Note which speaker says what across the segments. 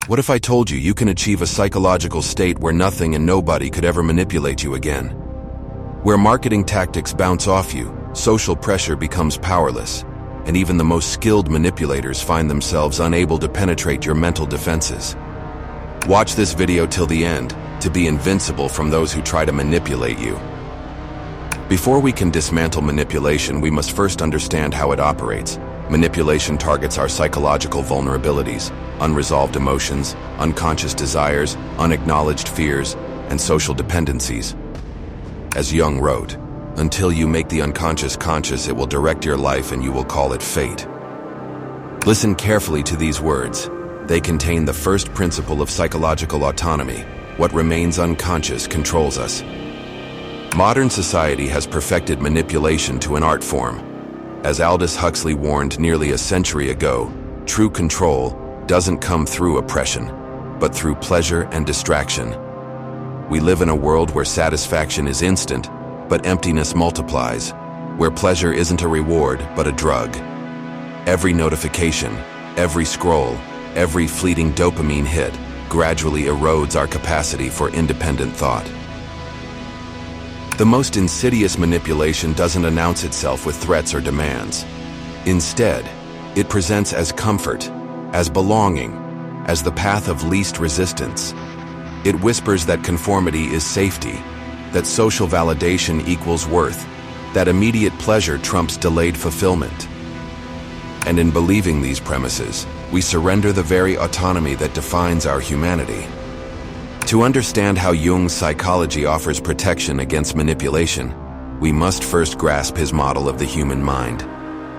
Speaker 1: What if I told you you can achieve a psychological state where nothing and nobody could ever manipulate you again? Where marketing tactics bounce off you, social pressure becomes powerless, and even the most skilled manipulators find themselves unable to penetrate your mental defenses. Watch this video till the end to be invincible from those who try to manipulate you. Before we can dismantle manipulation, we must first understand how it operates. Manipulation targets our psychological vulnerabilities, unresolved emotions, unconscious desires, unacknowledged fears, and social dependencies. As Jung wrote, "Until you make the unconscious conscious, it will direct your life and you will call it fate." Listen carefully to these words. They contain the first principle of psychological autonomy. What remains unconscious controls us. Modern society has perfected manipulation to an art form. As Aldous Huxley warned nearly a century ago, true control doesn't come through oppression, but through pleasure and distraction. We live in a world where satisfaction is instant, but emptiness multiplies, where pleasure isn't a reward, but a drug. Every notification, every scroll, every fleeting dopamine hit gradually erodes our capacity for independent thought. The most insidious manipulation doesn't announce itself with threats or demands. Instead, it presents as comfort, as belonging, as the path of least resistance. It whispers that conformity is safety, that social validation equals worth, that immediate pleasure trumps delayed fulfillment. And in believing these premises, we surrender the very autonomy that defines our humanity. To understand how Jung's psychology offers protection against manipulation, we must first grasp his model of the human mind.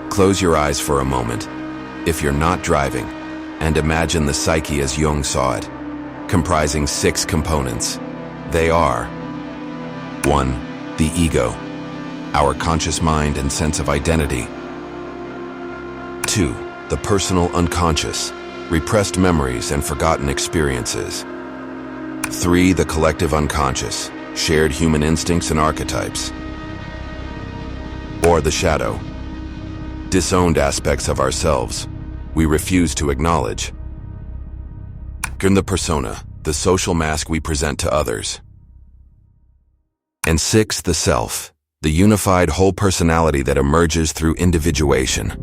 Speaker 1: Close your eyes for a moment, if you're not driving, and imagine the psyche as Jung saw it, comprising 6 components. They are: 1. The ego, our conscious mind and sense of identity. 2. The personal unconscious, repressed memories and forgotten experiences. 3. The collective unconscious, shared human instincts and archetypes. Or the shadow, disowned aspects of ourselves we refuse to acknowledge. And the persona, the social mask we present to others. And 6. The self, the unified whole personality that emerges through individuation.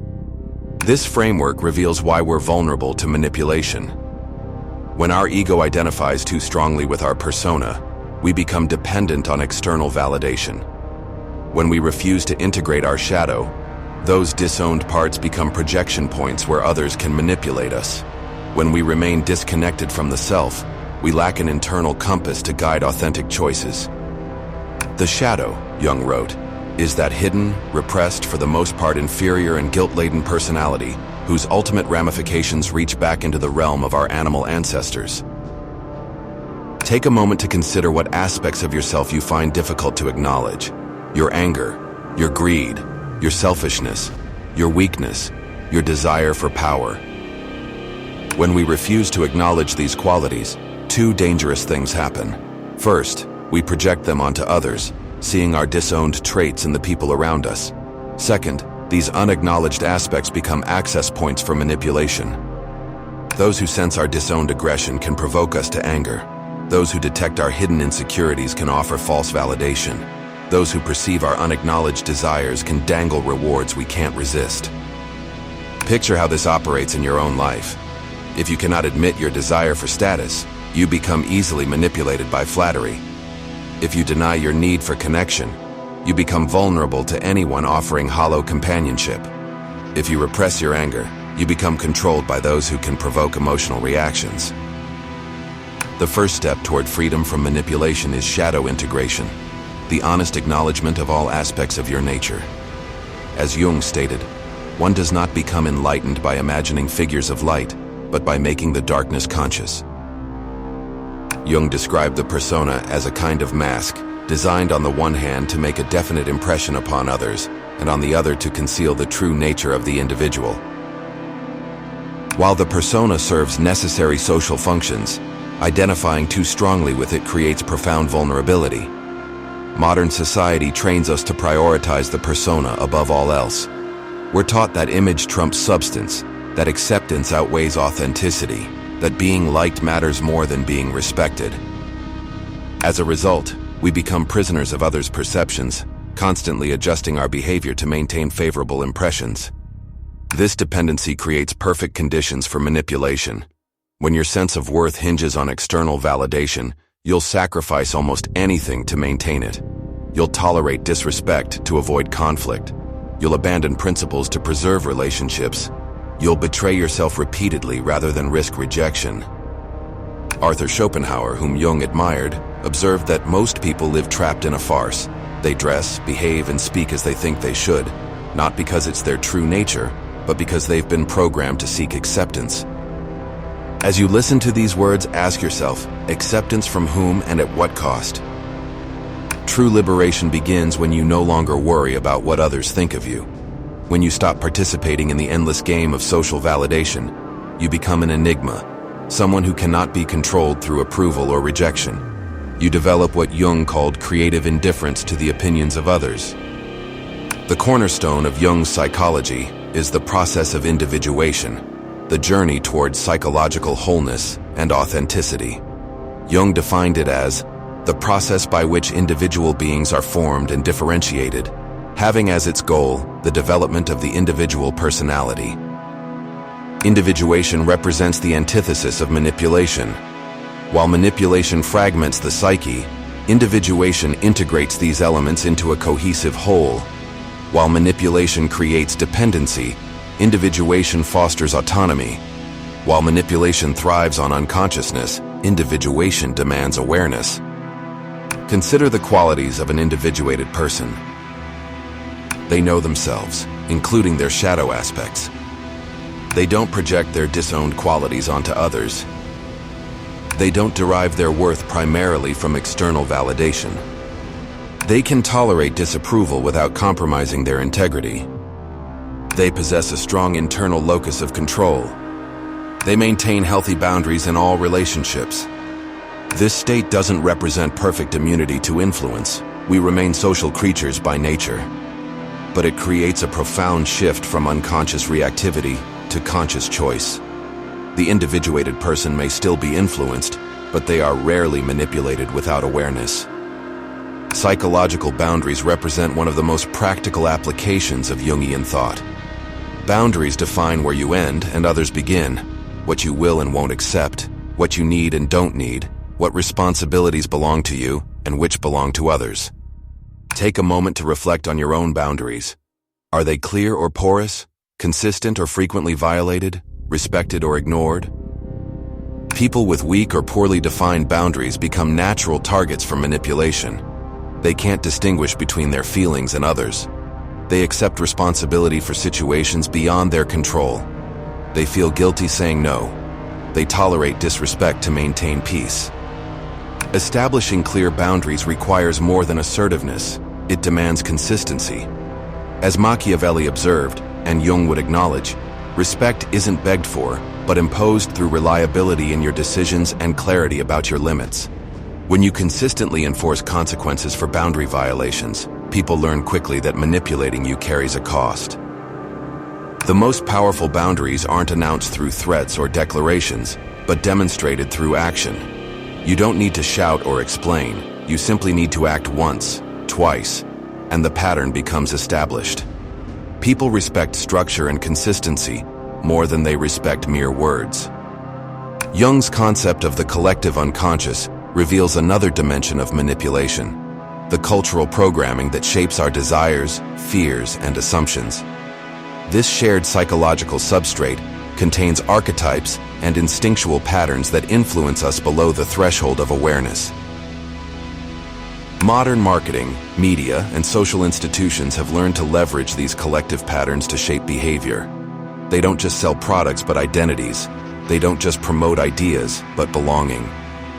Speaker 1: This framework reveals why we're vulnerable to manipulation. When our ego identifies too strongly with our persona, we become dependent on external validation. When we refuse to integrate our shadow, those disowned parts become projection points where others can manipulate us. When we remain disconnected from the self, we lack an internal compass to guide authentic choices. The shadow, Jung wrote, is that hidden, repressed, for the most part inferior and guilt-laden personality whose ultimate ramifications reach back into the realm of our animal ancestors. Take a moment to consider what aspects of yourself you find difficult to acknowledge. Your anger, your greed, your selfishness, your weakness, your desire for power. When we refuse to acknowledge these qualities, 2 dangerous things happen. First, we project them onto others, seeing our disowned traits in the people around us. Second, these unacknowledged aspects become access points for manipulation. Those who sense our disowned aggression can provoke us to anger. Those who detect our hidden insecurities can offer false validation. Those who perceive our unacknowledged desires can dangle rewards we can't resist. Picture how this operates in your own life. If you cannot admit your desire for status, you become easily manipulated by flattery. If you deny your need for connection, you become vulnerable to anyone offering hollow companionship. If you repress your anger, you become controlled by those who can provoke emotional reactions. The first step toward freedom from manipulation is shadow integration, the honest acknowledgement of all aspects of your nature. As Jung stated, one does not become enlightened by imagining figures of light, but by making the darkness conscious. Jung described the persona as a kind of mask, designed on the one hand to make a definite impression upon others, and on the other to conceal the true nature of the individual. While the persona serves necessary social functions, identifying too strongly with it creates profound vulnerability. Modern society trains us to prioritize the persona above all else. We're taught that image trumps substance, that acceptance outweighs authenticity, that being liked matters more than being respected. As a result, we become prisoners of others' perceptions, constantly adjusting our behavior to maintain favorable impressions. This dependency creates perfect conditions for manipulation. When your sense of worth hinges on external validation, you'll sacrifice almost anything to maintain it. You'll tolerate disrespect to avoid conflict. You'll abandon principles to preserve relationships. You'll betray yourself repeatedly rather than risk rejection. Arthur Schopenhauer, whom Jung admired, observed that most people live trapped in a farce. They dress, behave, and speak as they think they should, not because it's their true nature, but because they've been programmed to seek acceptance. As you listen to these words, ask yourself, acceptance from whom and at what cost? True liberation begins when you no longer worry about what others think of you. When you stop participating in the endless game of social validation, you become an enigma, someone who cannot be controlled through approval or rejection. You develop what Jung called creative indifference to the opinions of others. The cornerstone of Jung's psychology is the process of individuation, the journey towards psychological wholeness and authenticity. Jung defined it as the process by which individual beings are formed and differentiated, having as its goal the development of the individual personality. Individuation represents the antithesis of manipulation. While manipulation fragments the psyche, individuation integrates these elements into a cohesive whole. While manipulation creates dependency, individuation fosters autonomy. While manipulation thrives on unconsciousness, individuation demands awareness. Consider the qualities of an individuated person. They know themselves, including their shadow aspects. They don't project their disowned qualities onto others. They don't derive their worth primarily from external validation. They can tolerate disapproval without compromising their integrity. They possess a strong internal locus of control. They maintain healthy boundaries in all relationships. This state doesn't represent perfect immunity to influence. We remain social creatures by nature. But it creates a profound shift from unconscious reactivity to conscious choice. The individuated person may still be influenced, but they are rarely manipulated without awareness. Psychological boundaries represent one of the most practical applications of Jungian thought. Boundaries define where you end and others begin, what you will and won't accept, what you need and don't need, what responsibilities belong to you and which belong to others. Take a moment to reflect on your own boundaries. Are they clear or porous, consistent or frequently violated, respected or ignored? People with weak or poorly defined boundaries become natural targets for manipulation. They can't distinguish between their feelings and others. They accept responsibility for situations beyond their control. They feel guilty saying no. They tolerate disrespect to maintain peace. Establishing clear boundaries requires more than assertiveness. It demands consistency. As Machiavelli observed, and Jung would acknowledge, respect isn't begged for, but imposed through reliability in your decisions and clarity about your limits. When you consistently enforce consequences for boundary violations, people learn quickly that manipulating you carries a cost. The most powerful boundaries aren't announced through threats or declarations, but demonstrated through action. You don't need to shout or explain. You simply need to act once, twice, and the pattern becomes established. People respect structure and consistency more than they respect mere words. Jung's concept of the collective unconscious reveals another dimension of manipulation, the cultural programming that shapes our desires, fears, and assumptions. This shared psychological substrate contains archetypes and instinctual patterns that influence us below the threshold of awareness. Modern marketing, media, and social institutions have learned to leverage these collective patterns to shape behavior. They don't just sell products but identities. They don't just promote ideas but belonging.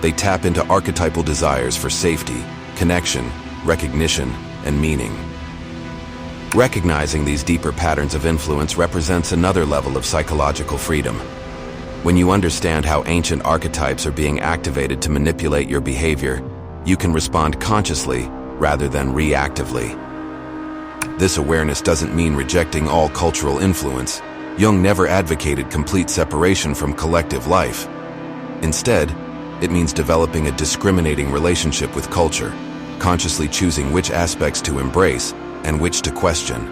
Speaker 1: They tap into archetypal desires for safety, connection, recognition, and meaning. Recognizing these deeper patterns of influence represents another level of psychological freedom. When you understand how ancient archetypes are being activated to manipulate your behavior, you can respond consciously rather than reactively. This awareness doesn't mean rejecting all cultural influence. Jung never advocated complete separation from collective life. Instead, it means developing a discriminating relationship with culture, consciously choosing which aspects to embrace and which to question.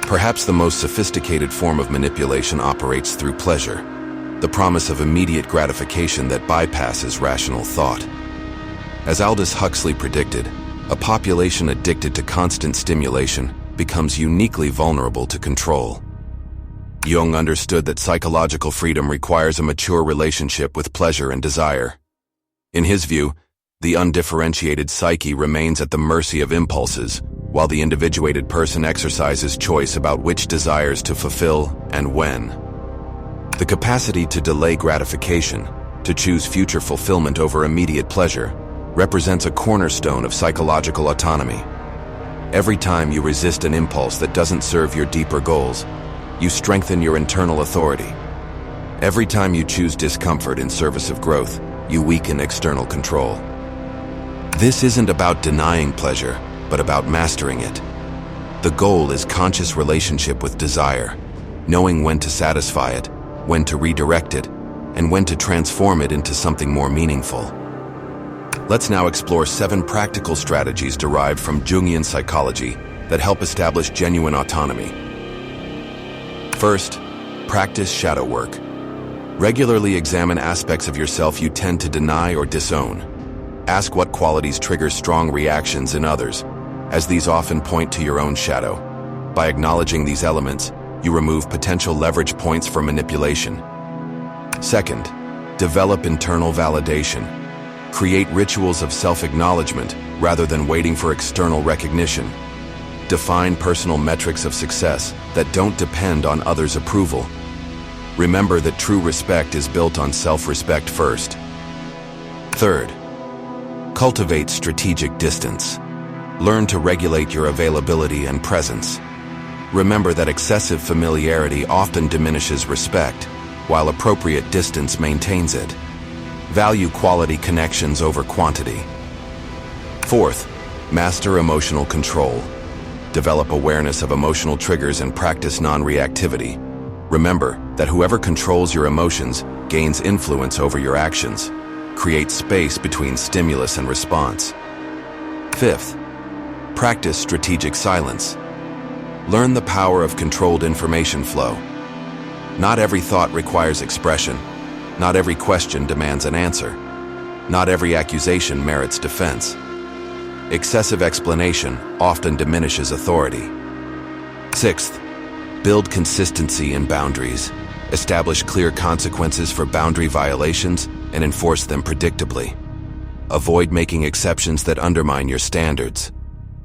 Speaker 1: Perhaps the most sophisticated form of manipulation operates through pleasure, the promise of immediate gratification that bypasses rational thought. As Aldous Huxley predicted, a population addicted to constant stimulation becomes uniquely vulnerable to control. Jung understood that psychological freedom requires a mature relationship with pleasure and desire. In his view, the undifferentiated psyche remains at the mercy of impulses, while the individuated person exercises choice about which desires to fulfill and when. The capacity to delay gratification, to choose future fulfillment over immediate pleasure, represents a cornerstone of psychological autonomy. Every time you resist an impulse that doesn't serve your deeper goals, you strengthen your internal authority. Every time you choose discomfort in service of growth, you weaken external control. This isn't about denying pleasure, but about mastering it. The goal is conscious relationship with desire, knowing when to satisfy it, when to redirect it, and when to transform it into something more meaningful. Let's now explore 7 practical strategies derived from Jungian psychology that help establish genuine autonomy. First, practice shadow work. Regularly examine aspects of yourself you tend to deny or disown. Ask what qualities trigger strong reactions in others, as these often point to your own shadow. By acknowledging these elements, you remove potential leverage points for manipulation. Second, develop internal validation. Create rituals of self-acknowledgement rather than waiting for external recognition. Define personal metrics of success that don't depend on others' approval. Remember that true respect is built on self-respect first. Third, cultivate strategic distance. Learn to regulate your availability and presence. Remember that excessive familiarity often diminishes respect, while appropriate distance maintains it. Value quality connections over quantity. Fourth, master emotional control. Develop awareness of emotional triggers and practice non-reactivity. Remember that whoever controls your emotions gains influence over your actions. Create space between stimulus and response. Fifth, practice strategic silence. Learn the power of controlled information flow. Not every thought requires expression. Not every question demands an answer. Not every accusation merits defense. Excessive explanation often diminishes authority. Sixth, build consistency in boundaries. Establish clear consequences for boundary violations and enforce them predictably. Avoid making exceptions that undermine your standards.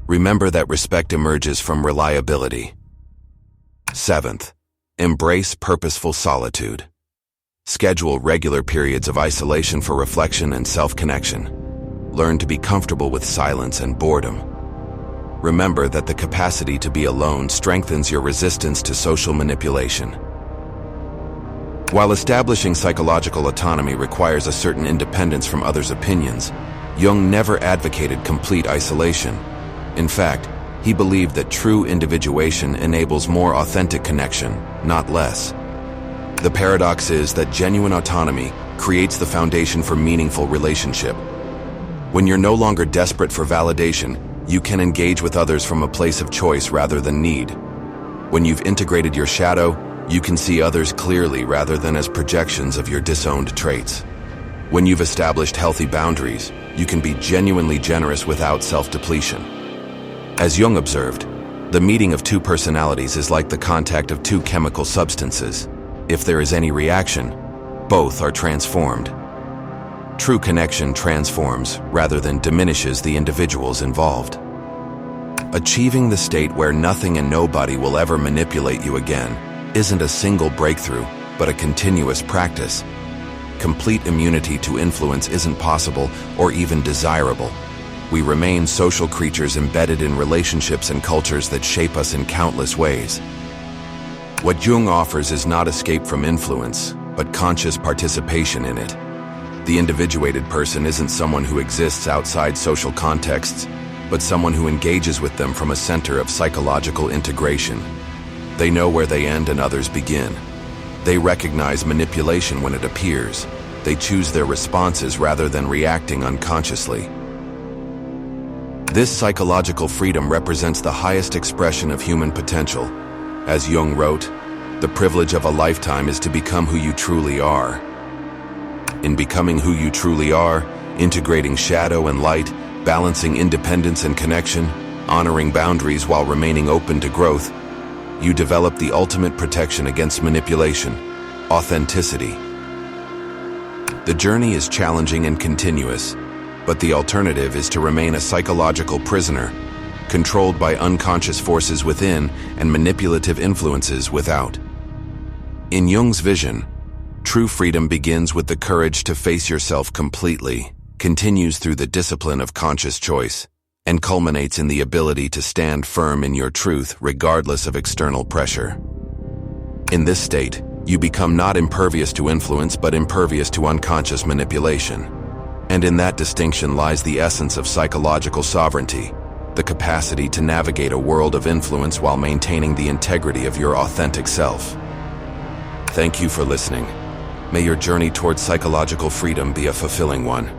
Speaker 1: Remember that respect emerges from reliability. Seventh, embrace purposeful solitude. Schedule regular periods of isolation for reflection and self-connection. Learn to be comfortable with silence and boredom. Remember that the capacity to be alone strengthens your resistance to social manipulation. While establishing psychological autonomy requires a certain independence from others' opinions, Jung never advocated complete isolation. In fact, he believed that true individuation enables more authentic connection, not less. The paradox is that genuine autonomy creates the foundation for meaningful relationship. When you're no longer desperate for validation, you can engage with others from a place of choice rather than need. When you've integrated your shadow, you can see others clearly rather than as projections of your disowned traits. When you've established healthy boundaries, you can be genuinely generous without self-depletion. As Jung observed, the meeting of two personalities is like the contact of two chemical substances. If there is any reaction, both are transformed. True connection transforms rather than diminishes the individuals involved. Achieving the state where nothing and nobody will ever manipulate you again isn't a single breakthrough, but a continuous practice. Complete immunity to influence isn't possible or even desirable. We remain social creatures embedded in relationships and cultures that shape us in countless ways. What Jung offers is not escape from influence, but conscious participation in it. The individuated person isn't someone who exists outside social contexts, but someone who engages with them from a center of psychological integration. They know where they end and others begin. They recognize manipulation when it appears. They choose their responses rather than reacting unconsciously. This psychological freedom represents the highest expression of human potential. As Jung wrote, "The privilege of a lifetime is to become who you truly are." In becoming who you truly are, integrating shadow and light, balancing independence and connection, honoring boundaries while remaining open to growth, you develop the ultimate protection against manipulation: authenticity. The journey is challenging and continuous, but the alternative is to remain a psychological prisoner, controlled by unconscious forces within and manipulative influences without. In Jung's vision, true freedom begins with the courage to face yourself completely, continues through the discipline of conscious choice, and culminates in the ability to stand firm in your truth regardless of external pressure. In this state, you become not impervious to influence but impervious to unconscious manipulation. And in that distinction lies the essence of psychological sovereignty, the capacity to navigate a world of influence while maintaining the integrity of your authentic self. Thank you for listening. May your journey towards psychological freedom be a fulfilling one.